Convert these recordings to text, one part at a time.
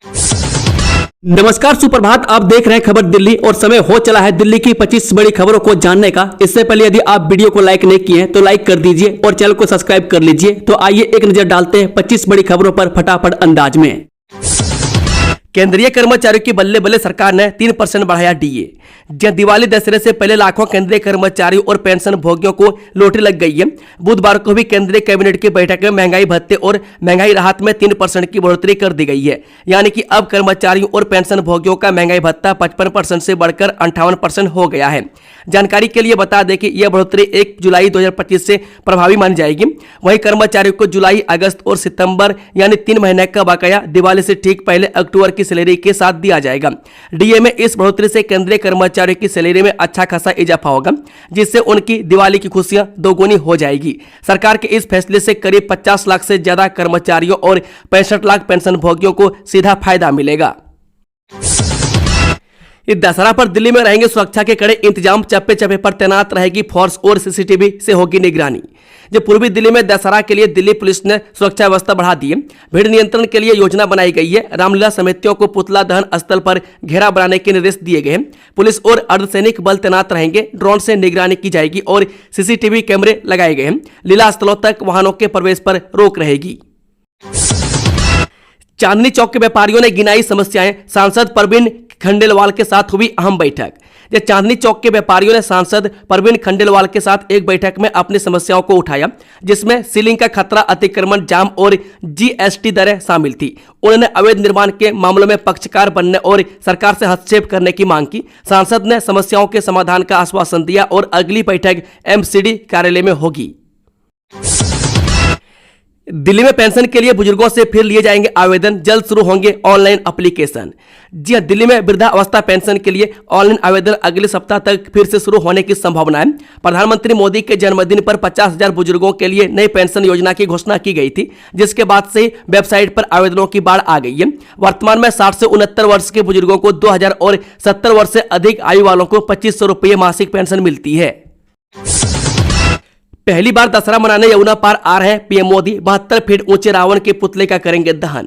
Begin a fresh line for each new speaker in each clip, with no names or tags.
नमस्कार, सुप्रभात। आप देख रहे हैं खबर दिल्ली और समय हो चला है दिल्ली की 25 बड़ी खबरों को जानने का। इससे पहले यदि आप वीडियो को लाइक नहीं किए हैं तो लाइक कर दीजिए और चैनल को सब्सक्राइब कर लीजिए। तो आइए एक नजर डालते हैं 25 बड़ी खबरों पर फटाफट अंदाज में। केंद्रीय कर्मचारियों की बल्ले बल्ले सरकार ने 3% बढ़ाया डीए। जब दिवाली दशहरे से पहले लाखों केंद्रीय कर्मचारियों और पेंशन भोगियों को लॉटरी लग गई है। बुधवार को भी केंद्रीय कैबिनेट की बैठक में महंगाई भत्ते और महंगाई राहत में 3% की बढ़ोतरी कर दी गई है। यानी कि अब कर्मचारियों और पेंशन भोगियों का महंगाई भत्ता 55% से बढ़कर 58% हो गया है। जानकारी के लिए बता दें कि यह बढ़ोतरी 1 जुलाई 2025 से प्रभावी मानी जाएगी। वहीं कर्मचारियों को जुलाई, अगस्त और सितंबर यानी 3 महीने का बकाया दिवाली से ठीक पहले अक्टूबर की सैलरी के साथ दिया जाएगा। डीए में इस बढ़ोतरी से केंद्रीय कर्मचारियों की सैलरी में अच्छा खासा इजाफा होगा, जिससे उनकी दिवाली की खुशियां दोगुनी हो जाएगी। सरकार के इस फैसले से करीब 50 लाख से ज्यादा कर्मचारियों और 65 लाख पेंशन भोगियों को सीधा फायदा मिलेगा। इस दशहरा पर दिल्ली में रहेंगे सुरक्षा के कड़े इंतजाम। चप्पे चप्पे पर तैनात रहेगी फोर्स और सीसीटीवी से होगी निगरानी। जब पूर्वी दिल्ली में दशहरा के लिए दिल्ली पुलिस ने सुरक्षा व्यवस्था बढ़ा दी है। भीड़ नियंत्रण के लिए योजना बनाई गई है। रामलीला समितियों को पुतला दहन स्थल पर घेरा बनाने के निर्देश दिए गए हैं। पुलिस और अर्धसैनिक बल तैनात रहेंगे। ड्रोन से निगरानी की जाएगी और सीसीटीवी कैमरे लगाए गए हैं। लीला स्थलों तक वाहनों के प्रवेश पर रोक रहेगी। चांदनी चौक के व्यापारियों ने गिनाई समस्याएं। सांसद परवीन खंडेलवाल के साथ हुई अहम बैठक। चांदनी चौक के व्यापारियों ने सांसद परवीन खंडेलवाल के साथ एक बैठक में अपनी समस्याओं को उठाया, जिसमें सीलिंग का खतरा, अतिक्रमण, जाम और जीएसटी दरें शामिल थी। उन्होंने अवैध निर्माण के मामलों में पक्षकार बनने और सरकार से हस्तक्षेप करने की मांग की। सांसद ने समस्याओं के समाधान का आश्वासन दिया और अगली बैठक एमसीडी कार्यालय में होगी। दिल्ली में पेंशन के लिए बुजुर्गों से फिर लिए जाएंगे आवेदन। जल्द शुरू होंगे ऑनलाइन एप्लीकेशन। जी हां, दिल्ली में वृद्धावस्था पेंशन के लिए ऑनलाइन आवेदन अगले सप्ताह तक फिर से शुरू होने की संभावना है। प्रधानमंत्री मोदी के जन्मदिन पर 50,000 बुजुर्गों के लिए नई पेंशन योजना की घोषणा की गई थी, जिसके बाद से वेबसाइट पर आवेदनों की बाढ़ आ गई है। वर्तमान में 60 से 69 वर्ष के बुजुर्गों को 2,000 और 70 वर्ष से अधिक आयु वालों को 2,500 रुपये मासिक पेंशन मिलती है। पहली बार दशहरा मनाने यमुना पार आ रहे हैं पीएम मोदी। 72 फीट ऊंचे रावण के पुतले का करेंगे दहन।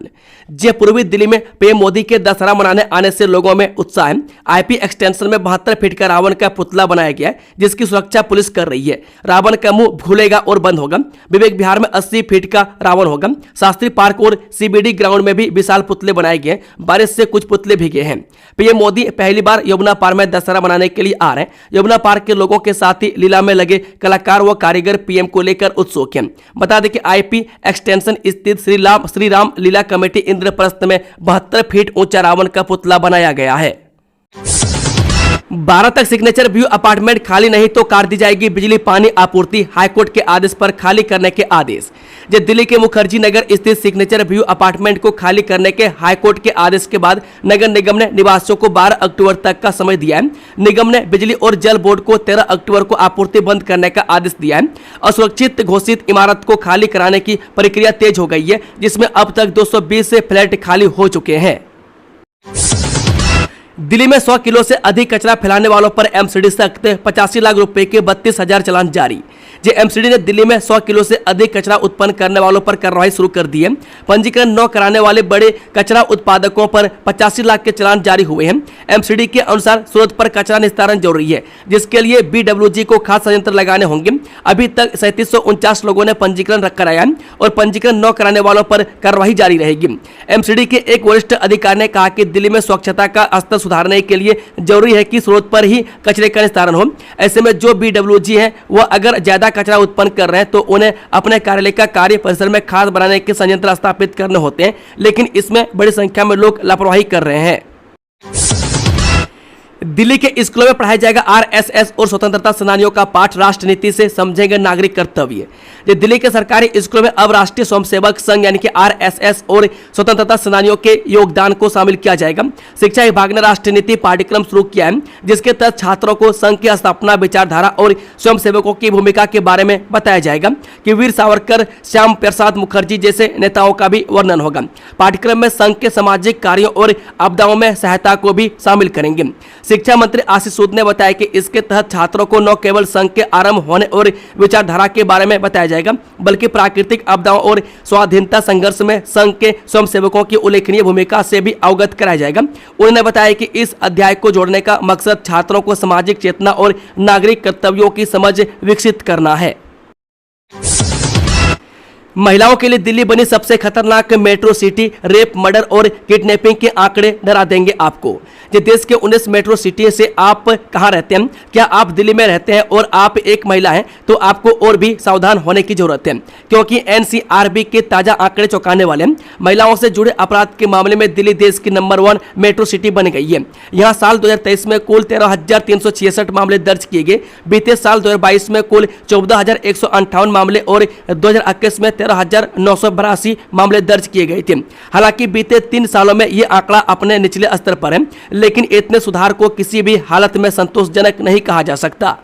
जी पूर्वी दिल्ली में पीएम मोदी के दशहरा मनाने आने से लोगों में उत्साह है। आईपी एक्सटेंशन में 72 फीट का रावण का पुतला बनाया गया है, जिसकी सुरक्षा पुलिस कर रही है। रावण का मुंह खुलेगा और बंद होगा। विवेक विहार में 80 फीट का रावण होगा। शास्त्री पार्क और सीबीडी ग्राउंड में भी विशाल पुतले बनाए गए। बारिश से कुछ पुतले भीगे हैं। पीएम मोदी पहली बार यमुना पार में दशहरा मनाने के लिए आ रहे हैं। यमुना पार्क के लोगों के साथ ही लीला में लगे कलाकार व कारीगर पीएम को लेकर उत्सुक हैं। बता दें कि आईपी एक्सटेंशन स्थित श्री राम लीला कमेटी इंद्रप्रस्थ में 72 फीट ऊंचा रावण का पुतला बनाया गया है। 12 तक सिग्नेचर व्यू अपार्टमेंट खाली नहीं तो काट दी जाएगी बिजली पानी आपूर्ति। हाईकोर्ट के आदेश पर खाली करने के आदेश। दिल्ली के मुखर्जी नगर स्थित सिग्नेचर व्यू अपार्टमेंट को खाली करने के हाईकोर्ट के आदेश के बाद नगर निगम ने निवासियों को 12 अक्टूबर तक का समय दिया है। निगम ने बिजली और जल बोर्ड को 13 अक्टूबर को आपूर्ति बंद करने का आदेश दिया है। असुरक्षित घोषित इमारत को खाली कराने की प्रक्रिया तेज हो गई है, जिसमें अब तक 220 से फ्लैट खाली हो चुके हैं। दिल्ली में 100 किलो से अधिक कचरा फैलाने वालों पर एमसीडी सख्त। 85 लाख रुपए के 32,000 चालान जारी। एमसीडी ने दिल्ली में 100 किलो से अधिक कचरा उत्पन्न करने वालों पर कार्रवाई शुरू कर दी है। पंजीकरण न कराने वाले बड़े कचरा उत्पादकों पर 85 लाख के चालान जारी हुए हैं। एमसीडी के अनुसार सूरत पर कचरा निस्तारण जरूरी है, जिसके लिए बीडब्ल्यूजी को खास संयंत्र लगाने होंगे। अभी तक 3749 लोगों ने पंजीकरण कराया है और पंजीकरण न कराने वालों पर कार्रवाई जारी रहेगी। एमसीडी के एक वरिष्ठ अधिकारी ने कहा कि दिल्ली में स्वच्छता का स्तर सुधारने के लिए जरूरी है कि स्रोत पर ही कचरे का निस्तारण हो। ऐसे में जो बीडब्ल्यूजी है वह अगर ज्यादा कचरा उत्पन्न कर रहे हैं तो उन्हें अपने कार्यालय का कार्य परिसर में खाद बनाने के संयंत्र स्थापित करने होते हैं, लेकिन इसमें बड़ी संख्या में लोग लापरवाही कर रहे हैं। दिल्ली के स्कूलों में पढ़ाया जाएगा आरएसएस और स्वतंत्रता सेनानियों का पाठ। राष्ट्र नीति से समझेंगे नागरिक कर्तव्य। दिल्ली के सरकारी स्कूलों में अब राष्ट्रीय स्वयंसेवक संघ यानी कि आरएसएस और स्वतंत्रता सेनानियों के योगदान को शामिल किया जाएगा। शिक्षा विभाग ने राष्ट्रीय नीति पाठ्यक्रम शुरू किया है, जिसके तहत छात्रों को संघ की स्थापना, विचारधारा और स्वयंसेवकों की भूमिका के बारे में बताया जाएगा कि वीर सावरकर, श्याम प्रसाद मुखर्जी जैसे नेताओं का भी वर्णन होगा। पाठ्यक्रम में संघ के सामाजिक कार्यों और आपदाओं में सहायता को भी शामिल करेंगे। शिक्षा मंत्री आशीष सूद ने बताया कि इसके तहत छात्रों को न केवल संघ के आरंभ होने और विचारधारा के बारे में बताया जाएगा, जाएगा, बल्कि प्राकृतिक आपदाओं और स्वाधीनता संघर्ष में संघ के स्वयंसेवकों की उल्लेखनीय भूमिका से भी अवगत कराया जाएगा। उन्होंने बताया कि इस अध्याय को जोड़ने का मकसद छात्रों को सामाजिक चेतना और नागरिक कर्तव्यों की समझ विकसित करना है। महिलाओं के लिए दिल्ली बनी सबसे खतरनाक मेट्रो सिटी, रेप, मर्डर और किडनैपिंग के आंकड़े डरा देंगे आपको। ये देश के 19 मेट्रो सिटी से आप कहां रहते हैं? क्या आप दिल्ली में रहते हैं और आप एक महिला हैं तो आपको और भी सावधान होने की जरूरत है, क्योंकि एनसीआरबी के ताजा आंकड़े चौंकाने वाले हैं। महिलाओं से जुड़े अपराध के मामले में दिल्ली देश की नंबर 1 मेट्रो सिटी बन गई है। यहाँ साल 2023 में कुल 13,366 मामले दर्ज किए गए। बीते साल 2022 में कुल 14,158 मामले और 2021 में 13,982 मामले दर्ज किए गए थे। हालांकि बीते 3 सालों में यह आंकड़ा अपने निचले स्तर पर है, लेकिन इतने सुधार को किसी भी हालत में संतोषजनक नहीं कहा जा सकता।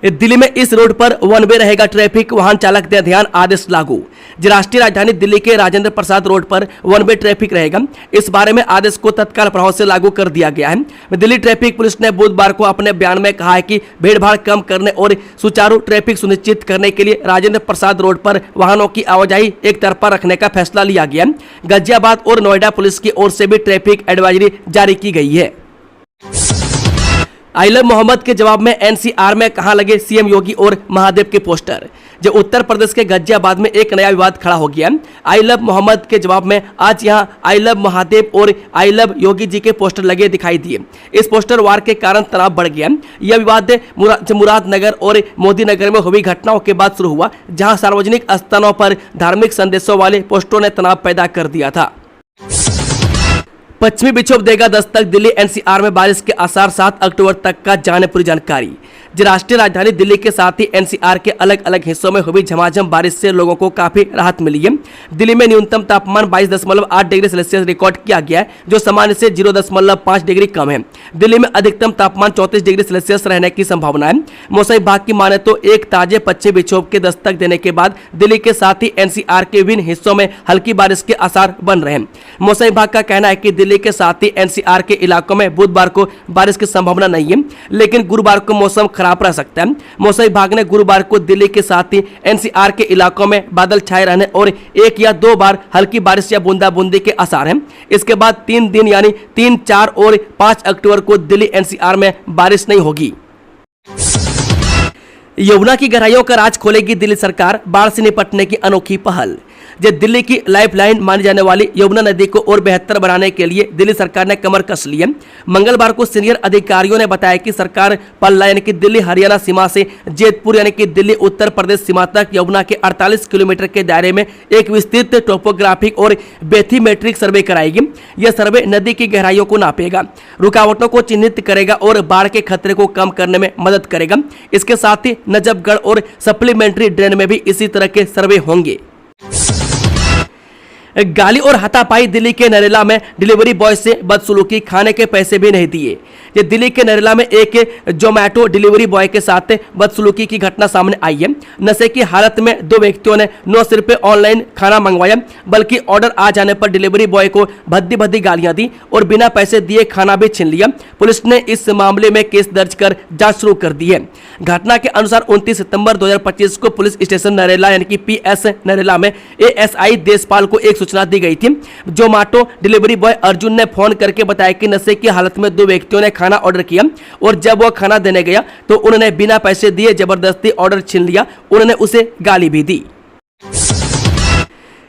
दिल्ली में इस रोड पर वन वे रहेगा ट्रैफिक, वाहन चालक दे ध्यान, आदेश लागू। राष्ट्रीय राजधानी दिल्ली के राजेंद्र प्रसाद रोड पर वन वे ट्रैफिक रहेगा। इस बारे में आदेश को तत्काल प्रभाव से लागू कर दिया गया है। दिल्ली ट्रैफिक पुलिस ने बुधवार को अपने बयान में कहा है कि भीड़भाड़ कम करने और सुचारू ट्रैफिक सुनिश्चित करने के लिए राजेंद्र प्रसाद रोड पर वाहनों की आवाजाही एक तरफा रखने का फैसला लिया गया है। गाजियाबाद और नोएडा पुलिस की ओर से भी ट्रैफिक एडवाइजरी जारी की गई है। आई लव मोहम्मद के जवाब में एनसीआर में कहां लगे सीएम योगी और महादेव के पोस्टर। जो उत्तर प्रदेश के गाजियाबाद में एक नया विवाद खड़ा हो गया। आई लव मोहम्मद के जवाब में आज यहां आई लव महादेव और आई लव योगी जी के पोस्टर लगे दिखाई दिए। इस पोस्टर वार के कारण तनाव बढ़ गया। यह विवाद मुरादनगर और मोदी नगर में हुई घटनाओं के बाद शुरू हुआ, जहां सार्वजनिक स्थानों पर धार्मिक संदेशों वाले पोस्टरों ने तनाव पैदा कर दिया था। पश्चिमी विक्षोभ देगा दस्तक, दिल्ली एनसीआर में बारिश के आसार, 7 अक्टूबर तक का जाने पूरी जानकारी। राष्ट्रीय राजधानी दिल्ली के साथ ही एनसीआर के अलग अलग हिस्सों में हुई झमाझम बारिश से लोगों को काफी राहत मिली है। दिल्ली में न्यूनतम तापमान 22.8 डिग्री सेल्सियस रिकॉर्ड किया गया है, जो सामान्य से 0.5 डिग्री कम है। दिल्ली में अधिकतम तापमान 34 डिग्री सेल्सियस रहने की संभावना है। मौसम विभाग की माने तो एक ताजे पश्चिमी विक्षोभ के दस्तक देने के बाद दिल्ली के साथ ही एनसीआर के विभिन्न हिस्सों में हल्की बारिश के आसार बन रहे हैं। मौसम विभाग का कहना है कि दिल्ली के साथ ही एनसीआर के इलाकों में बुधवार को बारिश की संभावना नहीं है, लेकिन गुरुवार को मौसम खराब रह सकता है। मौसम विभाग ने गुरुवार को दिल्ली के साथ ही एनसीआर के इलाकों में बादल छाए रहने और 1 या 2 बार हल्की बारिश या बूंदाबूंदी के आसार हैं। इसके बाद 3 दिन यानी 3, 4 और 5 अक्टूबर को दिल्ली एनसीआर में बारिश नहीं होगी। यमुना की गहराइयों का राज खोलेगी दिल्ली सरकार, बाढ़ से निपटने की अनोखी पहल। दिल्ली की लाइफलाइन मानी जाने वाली यमुना नदी को और बेहतर बनाने के लिए दिल्ली सरकार ने कमर कस ली है। मंगलवार को सीनियर अधिकारियों ने बताया कि सरकार पल्ला यानी कि दिल्ली हरियाणा सीमा से जेतपुर यानी कि दिल्ली उत्तर प्रदेश सीमा तक यमुना के 48 किलोमीटर के दायरे में एक विस्तृत टोपोग्राफिक और बेथीमेट्रिक सर्वे कराएगी। यह सर्वे नदी की गहराइयों को नापेगा, रुकावटों को चिन्हित करेगा और बाढ़ के खतरे को कम करने में मदद करेगा। इसके साथ ही नजफगढ़ और सप्लीमेंट्री ड्रेन में भी इसी तरह के सर्वे होंगे। गाली और हाथापाई, दिल्ली के नरेला में डिलीवरी बॉय से बदसलूकी, खाने के पैसे भी नहीं दिए। ये दिल्ली के नरेला में एक जोमैटो डिलीवरी बॉय के साथ बदसलूकी की घटना सामने आई है। नशे की हालत में 2 व्यक्तियों ने न सिर्फ ऑनलाइन खाना मंगवाया, बल्कि ऑर्डर आ जाने पर डिलीवरी बॉय को भद्दी भद्दी गालियां दी और बिना पैसे दिए खाना भी छीन लिया। पुलिस ने इस मामले में केस दर्ज कर जांच शुरू कर दी है। घटना के अनुसार 29 सितंबर 2025 को पुलिस स्टेशन नरेला यानी कि पीएस नरेला में एएसआई देशपाल को एक सूचना दी गई थी। जोमैटो डिलीवरी बॉय अर्जुन ने फोन करके बताया कि नशे की हालत में 2 व्यक्तियों ने खाना ऑर्डर किया और जब वह खाना देने गया तो उन्होंने बिना पैसे दिए जबरदस्ती ऑर्डर छीन लिया। उन्होंने उसे गाली भी दी।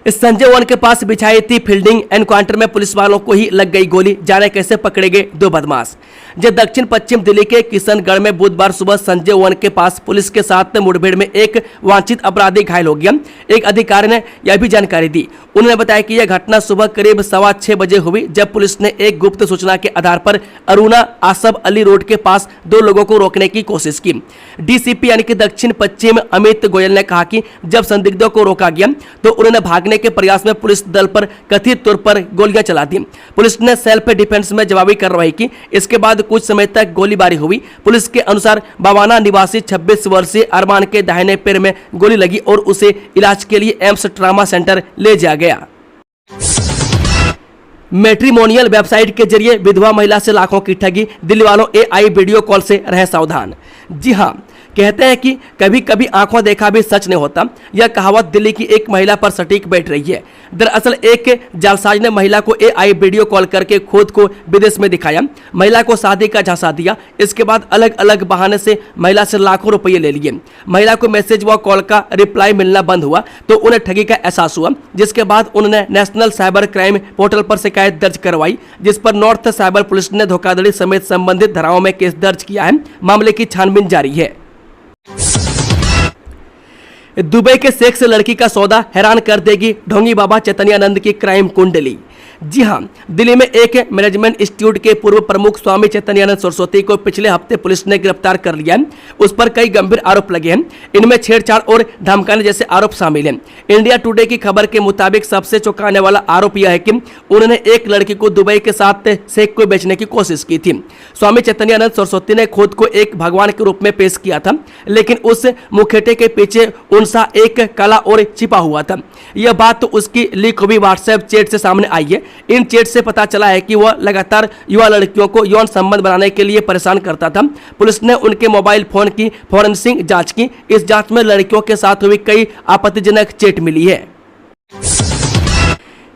संजय वन के पास बिछाई थी फील्डिंग, एनकाउंटर में पुलिस वालों को ही लग गई गोली, जाने कैसे पकड़े गए 2 बदमाश। दक्षिण पश्चिम दिल्ली के किशनगढ़ में बुधवार सुबह संजय वन के पास पुलिस के साथ मुठभेड़ में एक वांछित अपराधी घायल हो गया। एक अधिकारी ने यह भी जानकारी दी। उन्होंने बताया कि यह घटना सुबह करीब 6:15 बजे हुई, जब पुलिस ने एक गुप्त सूचना के आधार पर अरुणा आसफ अली रोड के पास 2 लोगों को रोकने की कोशिश की। डीसीपी यानी कि दक्षिण पश्चिम अमित गोयल ने कहा कि जब संदिग्धों को रोका गया तो उन्होंने भागने के प्रयास में पुलिस दल पर कथित तौर पर गोलियां चला दी। पुलिस ने सेल्फ डिफेंस में जवाबी कार्रवाई की। इसके बाद कुछ समय तक गोलीबारी हुई। पुलिस के अनुसार बावाना निवासी 26 वर्षीय अरमान के दाहिने पैर में गोली लगी और उसे इलाज के लिए एम्स ट्रामा सेंटर ले जाया गया। मैट्रिमोनियल वेबसाइट के जरिए विधवा महिला से लाखों की ठगी, दिल्ली वालों एआई वीडियो कॉल से रहे सावधान। जी हां, कहते हैं कि कभी कभी आंखों देखा भी सच नहीं होता। यह कहावत दिल्ली की एक महिला पर सटीक बैठ रही है। दरअसल एक जालसाज ने महिला को एआई वीडियो कॉल करके खुद को विदेश में दिखाया, महिला को शादी का झांसा दिया। इसके बाद अलग अलग बहाने से महिला से लाखों रुपये ले लिए। महिला को मैसेज व कॉल का रिप्लाई मिलना बंद हुआ तो उन्हें ठगी का एहसास हुआ, जिसके बाद उन्होंने नेशनल साइबर क्राइम पोर्टल पर शिकायत दर्ज करवाई, जिस पर नॉर्थ साइबर पुलिस ने धोखाधड़ी समेत संबंधित धाराओं में केस दर्ज किया है। मामले की छानबीन जारी है। दुबई के सेक्स लड़की का सौदा हैरान कर देगी ढोंगी बाबा चैतन्यानंद की क्राइम कुंडली। जी हां, दिल्ली में एक मैनेजमेंट इंस्टीट्यूट के पूर्व प्रमुख स्वामी चैतन्यानंद सरस्वती को पिछले हफ्ते पुलिस ने गिरफ्तार कर लिया है। उस पर कई गंभीर आरोप लगे हैं। इनमें छेड़छाड़ और धमकाने जैसे आरोप शामिल हैं। इंडिया टुडे की खबर के मुताबिक सबसे चौंकाने वाला आरोप यह है कि उन्होंने एक लड़की को दुबई के साथ सेक्स को बेचने की कोशिश की थी। स्वामी चैतन्यानंद सरस्वती ने खुद को एक भगवान के रूप में पेश किया था, लेकिन उस मुखेटे के पीछे उनसा एक काला और छिपा हुआ था। यह बात तो उसकी लीक हुई व्हाट्सएप चैट से सामने आई है। इन चैट से पता चला है कि वह लगातार युवा लड़कियों को यौन संबंध बनाने के लिए परेशान करता था। पुलिस ने उनके मोबाइल फोन की फॉरेंसिक जांच की। इस जांच में लड़कियों के साथ हुई कई आपत्तिजनक चैट मिली है।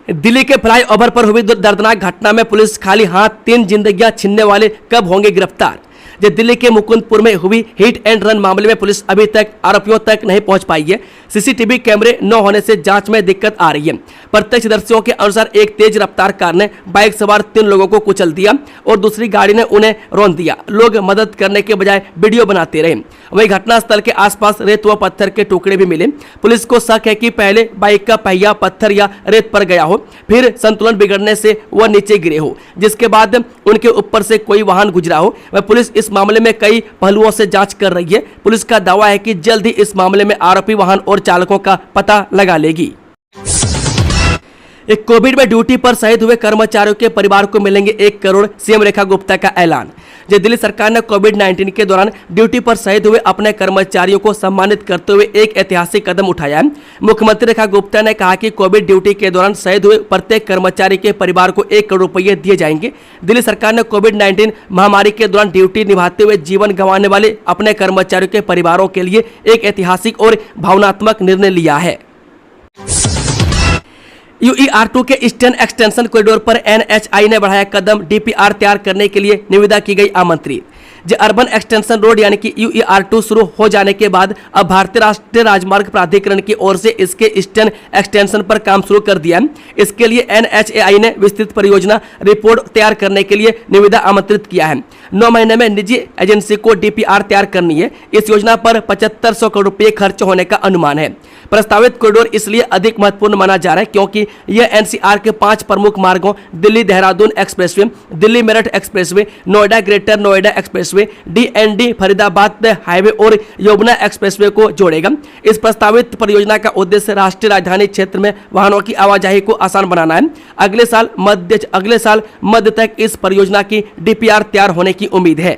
दिल्ली के फ्लाईओवर पर हुई दर्दनाक घटना में पुलिस खाली हाथ 3 जिंदगियां छीनने वाले कब होंगे गिरफ्तार। जो दिल्ली के मुकुंदपुर में हुई हिट एंड रन मामले में पुलिस अभी तक आरोपियों तक नहीं पहुंच पाई है। सीसीटीवी कैमरे न होने से जांच में दिक्कत आ रही है। प्रत्यक्षदर्शियों के अनुसार एक तेज रफ्तार कार ने बाइक सवार 3 लोगों को कुचल दिया और दूसरी गाड़ी ने उन्हें रौंद दिया। लोग मदद करने के बजाय वीडियो बनाते रहे। वहीं घटनास्थल के आसपास रेत व पत्थर के टुकड़े भी मिले। पुलिस को शक है कि पहले बाइक का पहिया पत्थर या रेत पर गया हो, फिर संतुलन बिगड़ने से वह नीचे गिरे हो, जिसके बाद उनके ऊपर से कोई वाहन गुजरा हो। वह पुलिस इस मामले में कई पहलुओं से जांच कर रही है। पुलिस का दावा है कि जल्द ही इस मामले में आरोपी वाहन और चालकों का पता लगा लेगी। एक कोविड में ड्यूटी पर शहीद हुए कर्मचारियों के परिवार को मिलेंगे 1 करोड़, सीएम रेखा गुप्ता का ऐलान। जो दिल्ली सरकार ने कोविड-19 के दौरान ड्यूटी पर शहीद हुए अपने कर्मचारियों को सम्मानित करते हुए एक ऐतिहासिक कदम उठाया है। मुख्यमंत्री रेखा गुप्ता ने कहा कि कोविड ड्यूटी के दौरान शहीद हुए प्रत्येक कर्मचारी के परिवार को 1 करोड़ रुपये दिए जाएंगे। दिल्ली सरकार ने कोविड-19 महामारी के दौरान ड्यूटी निभाते हुए जीवन गंवाने वाले अपने कर्मचारियों के परिवारों के लिए एक ऐतिहासिक और भावनात्मक निर्णय लिया है। UER2 के ईस्टर्न एक्सटेंशन कॉरिडोर पर NHAI ने बढ़ाया कदम, DPR तैयार करने के लिए निविदा की गई आमंत्रित। जो अर्बन एक्सटेंशन रोड यानी कि UER2 शुरू हो जाने के बाद अब भारतीय राष्ट्रीय राजमार्ग प्राधिकरण की ओर से इसके ईस्टर्न एक्सटेंशन पर काम शुरू कर दिया है। इसके लिए NHAI ने विस्तृत परियोजना रिपोर्ट तैयार करने के लिए निविदा आमंत्रित किया है। 9 महीने में निजी एजेंसी को DPR तैयार करनी है। इस योजना पर 7500 करोड़ रुपये खर्च होने का अनुमान है। प्रस्तावित कॉरिडोर इसलिए अधिक महत्वपूर्ण माना जा रहा है क्योंकि यह NCR के 5 प्रमुख मार्गों Delhi Dehradun expressway, Delhi Meerut expressway, Noida greater Noida expressway, DND Faridabad highway और यमुना एक्सप्रेसवे को जोड़ेगा। इस प्रस्तावित परियोजना का उद्देश्य राष्ट्रीय राजधानी क्षेत्र में वाहनों की आवाजाही को आसान बनाना है। अगले साल मध्य तक इस परियोजना की DPR तैयार होने की उम्मीद है।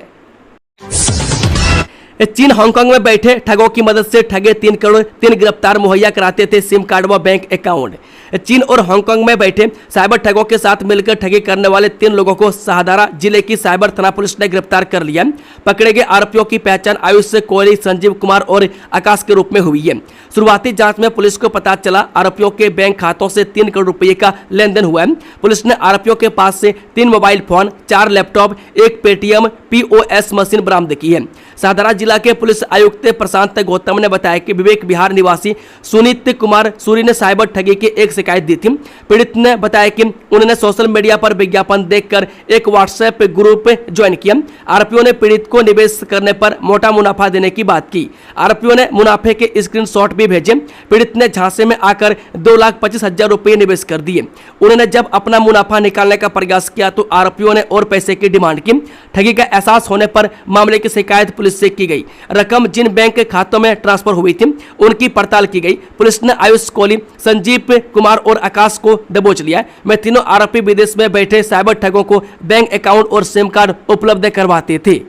चीन हांगकांग में बैठे ठगों की मदद से ठगे 3 करोड़, 3 गिरफ्तार मुहैया कराते थे सिम कार्ड व बैंक अकाउंट। चीन और हांगकांग में बैठे साइबर ठगों के साथ मिलकर ठगी करने वाले 3 लोगों को शाहदारा जिले की साइबर थाना पुलिस ने गिरफ्तार कर लिया। पकड़े गए आरोपियों की पहचान आयुष कोहली, संजीव कुमार और आकाश के रूप में हुई है। शुरुआती जांच में पुलिस को पता चला आरोपियों के बैंक खातों से 3 करोड़ रुपये का लेन देन हुआ है। पुलिस ने आरोपियों के पास से 3 mobile phone, 4 laptop, 1 Paytm POS machine बरामद की है। शाहदारा जिला के पुलिस आयुक्त प्रशांत गौतम ने बताया कि विवेक विहार निवासी सुनीत कुमार सूरी ने साइबर ठगी की एक शिकायत दी थी। पीड़ित ने बताया कि उन्होंने सोशल मीडिया पर विज्ञापन देखकर एक व्हाट्सएप ग्रुप ज्वाइन किया। आरोपियों ने पीड़ित को निवेश करने पर मोटा मुनाफा देने की बात की। आरोपियों ने मुनाफे के स्क्रीनशॉट भी भेजे। पीड़ित ने झांसे में आकर 2,25,000 रुपये निवेश कर दिए। उन्होंने जब अपना मुनाफा निकालने का प्रयास किया तो आरोपियों ने और पैसे की डिमांड की। ठगी का एहसास होने पर मामले की शिकायत पुलिस से की गई। रकम जिन बैंक खातों में ट्रांसफर हुई थी उनकी पड़ताल की गई। पुलिस ने आयुष कोहली, संजीव कुमार और आकाश को दबोच लिया। में तीनों आरोपी विदेश में बैठे साइबर ठगों को बैंक अकाउंट और सिम कार्ड उपलब्ध करवाते थे।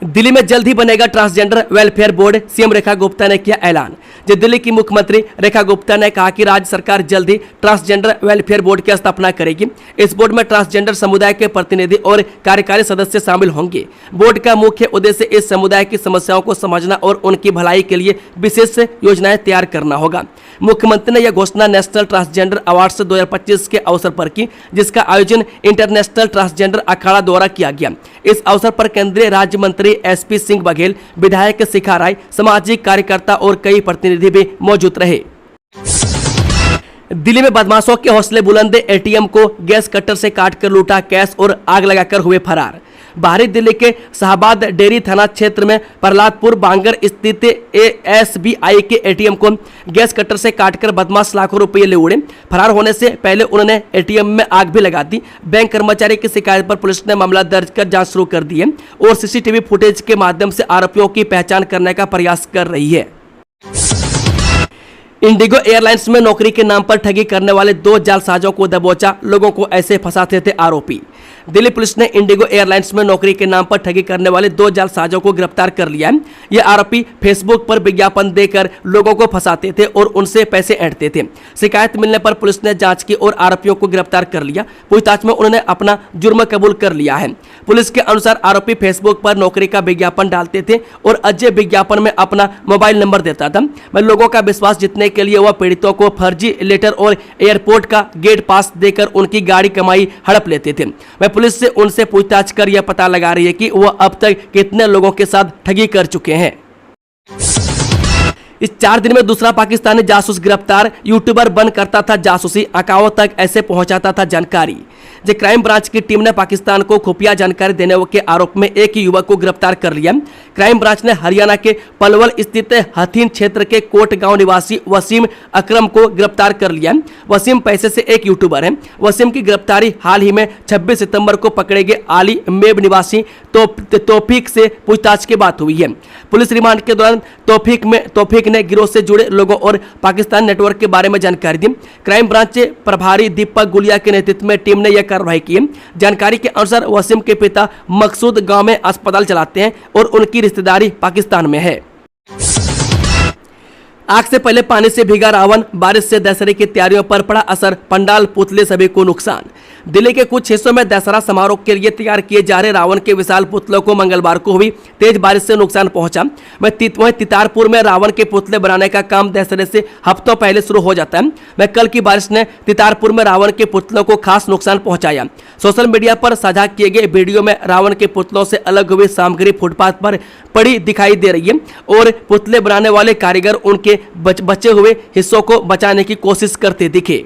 दिल्ली में जल्द ही बनेगा transgender welfare board, CM Rekha Gupta ने किया ऐलान। जो दिल्ली की मुख्यमंत्री रेखा गुप्ता ने कहा कि राज्य सरकार जल्द ही ट्रांसजेंडर वेलफेयर बोर्ड की स्थापना करेगी। इस बोर्ड में ट्रांसजेंडर समुदाय के प्रतिनिधि और कार्यकारी सदस्य शामिल होंगे। बोर्ड का मुख्य उद्देश्य इस समुदाय की समस्याओं को समझना और उनकी भलाई के लिए विशेष योजनाएं तैयार करना होगा। मुख्यमंत्री ने यह घोषणा नेशनल ट्रांसजेंडर अवार्ड्स 2025 के अवसर पर की, जिसका आयोजन इंटरनेशनल ट्रांसजेंडर अखाड़ा द्वारा किया गया। इस अवसर पर केंद्रीय राज्य मंत्री एसपी सिंह बघेल, विधायक शिखा राय, सामाजिक कार्यकर्ता और कई प्रतिनिधि भी मौजूद रहे। दिल्ली में बदमाशों के हौसले बुलंद, एटीएम को गैस कटर से काटकर लूटा कैश और आग लगाकर हुए फरार। बाहरी दिल्ली के शाहबाद डेरी थाना क्षेत्र में प्रहलादपुर बांगर स्थित एसबीआई के एटीएम को गैस कटर से काटकर बदमाश लाखों रुपये ले उड़े। फरार होने से पहले उन्होंने एटीएम में आग भी लगा दी। बैंक कर्मचारी की शिकायत पर पुलिस ने मामला दर्ज कर जांच शुरू कर दी है और सीसीटीवी फुटेज के माध्यम से आरोपियों की पहचान करने का प्रयास कर रही है। इंडिगो एयरलाइंस में नौकरी के नाम पर ठगी करने वाले 2 जालसाजों को दबोचा, लोगों को ऐसे फंसाते थे आरोपी। दिल्ली पुलिस ने इंडिगो एयरलाइंस में नौकरी के नाम पर ठगी करने वाले 2 जालसाजों को गिरफ्तार कर लिया है। ये आरोपी फेसबुक पर विज्ञापन देकर लोगों को फंसाते थे और उनसे पैसे ऐंठते थे। शिकायत मिलने पर पुलिस ने जांच की और आरोपियों को गिरफ्तार कर लिया। पूछताछ में उन्होंने अपना जुर्म कबूल कर लिया है। पुलिस के अनुसार आरोपी फेसबुक पर नौकरी का विज्ञापन डालते थे और अजय विज्ञापन में अपना मोबाइल नंबर देता था। वह लोगों का विश्वास जीतने के लिए वह पीड़ितों को फर्जी लेटर और एयरपोर्ट का गेट पास देकर उनकी गाड़ी कमाई हड़प लेते थे। वह पुलिस से उनसे पूछताछ कर यह पता लगा रही है कि वह अब तक कितने लोगों के साथ ठगी कर चुके हैं। इस 4 दिन में दूसरा पाकिस्तानी जासूस गिरफ्तार, यूट्यूबर बन करता था जासूसी, अकाओं तक ऐसे पहुंचाता था जानकारी। जो क्राइम ब्रांच की टीम ने पाकिस्तान को खुफिया जानकारी देने के आरोप में एक युवक को गिरफ्तार कर लिया। क्राइम ब्रांच ने हरियाणा के पलवल स्थित हथीन क्षेत्र के कोट गांव निवासी वसीम अकरम को गिरफ्तार कर लिया। वसीम पैसे से एक यूट्यूबर है। वसीम की गिरफ्तारी हाल ही में 26 सितंबर को पकड़े गए आली मेब निवासी तौफीक से पूछताछ के बाद हुई है। पुलिस रिमांड के दौरान तौफीक ने गिरोह से जुड़े लोगों और पाकिस्तान नेटवर्क के बारे में जानकारी दी। क्राइम ब्रांच प्रभारी दीपक गुलिया के नेतृत्व में टीम ने यह कार्रवाई की। जानकारी के अनुसार वसीम के पिता मकसूद गांव में अस्पताल चलाते हैं और उनकी रिश्तेदारी पाकिस्तान में है। आग से पहले पानी से भीगा रावण, बारिश से दशहरे की तैयारियों पर पड़ा असर, पंडाल पुतले सभी को नुकसान। दिल्ली के कुछ हिस्सों में दशहरा समारोह के लिए तैयार किए जा रहे रावण के विशाल पुतलों को मंगलवार को हुई तेज बारिश से नुकसान पहुंचा। वहीं तितारपुर में रावण के पुतले बनाने का काम दशहरे से हफ्तों पहले शुरू हो जाता है। वह कल की बारिश ने तितारपुर में रावण के पुतलों को खास नुकसान पहुंचाया। सोशल मीडिया पर साझा किए गए वीडियो में रावण के पुतलों से अलग हुई सामग्री फुटपाथ पर पड़ी दिखाई दे रही है और पुतले बनाने वाले कारीगर उनके बचे हुए हिस्सों को बचाने की कोशिश करते दिखे।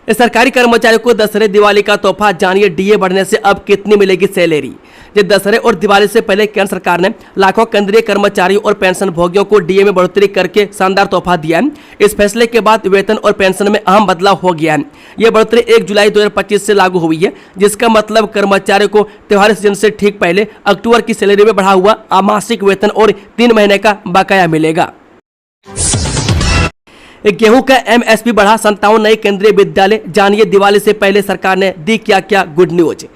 सरकारी कर्मचारियों को दशहरे दिवाली का तोहफा, जानिए डीए बढ़ने से अब कितनी मिलेगी सैलरी। दशहरे और दिवाली से पहले केंद्र सरकार ने लाखों केंद्रीय कर्मचारियों और पेंशन भोगियों को डीए में बढ़ोतरी करके शानदार तोहफा दिया है। इस फैसले के बाद वेतन और पेंशन में अहम बदलाव हो गया है। यह बढ़ोतरी 1 जुलाई 2025 से लागू हुई है, जिसका मतलब कर्मचारियों को त्योहार सीजन से ठीक पहले अक्टूबर की सैलरी में बढ़ा हुआ मासिक वेतन और 3 महीने का बकाया मिलेगा। गेहूं का एमएसपी बढ़ा, 57 नए केंद्रीय विद्यालय, जानिए दिवाली से पहले सरकार ने दी क्या गुड न्यूज।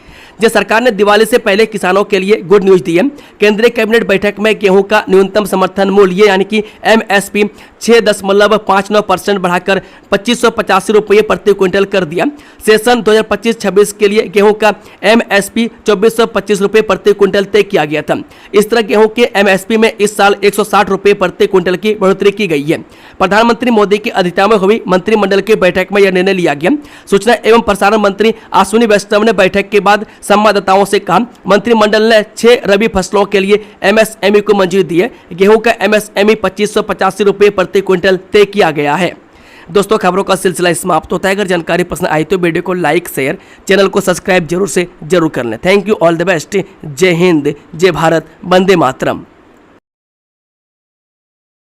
सरकार ने दिवाली से पहले किसानों के लिए गुड न्यूज दी है। केंद्रीय कैबिनेट बैठक में गेहूं का न्यूनतम समर्थन मूल्य यानी कि एमएसपी 6.59% बढ़ाकर 2585 रुपये प्रति क्विंटल कर दिया। सेशन 2025-26 के लिए गेहूं का एमएसपी 2425 रुपये प्रति क्विंटल तय किया गया था। इस तरह गेहूं के एमएसपी में इस साल 160 रुपये प्रति क्विंटल की बढ़ोतरी की गई है। प्रधानमंत्री मोदी की अध्यक्षता में हुई मंत्रिमंडल की बैठक में यह निर्णय लिया गया। सूचना एवं प्रसारण मंत्री अश्विनी वैष्णव ने बैठक के बाद संवाददाताओं से कहा, मंत्रिमंडल ने 6 रबी फसलों के लिए एमएसएमई को मंजूरी दी है। गेहूं का एमएसएमई 2585 रुपये प्रति क्विंटल तय किया गया है। दोस्तों, खबरों का सिलसिला समाप्त होता है। अगर जानकारी पसंद आई तो वीडियो को लाइक शेयर, चैनल को सब्सक्राइब जरूर कर लें। Thank you, all the best. जय हिंद, जय भारत, वंदे मातरम।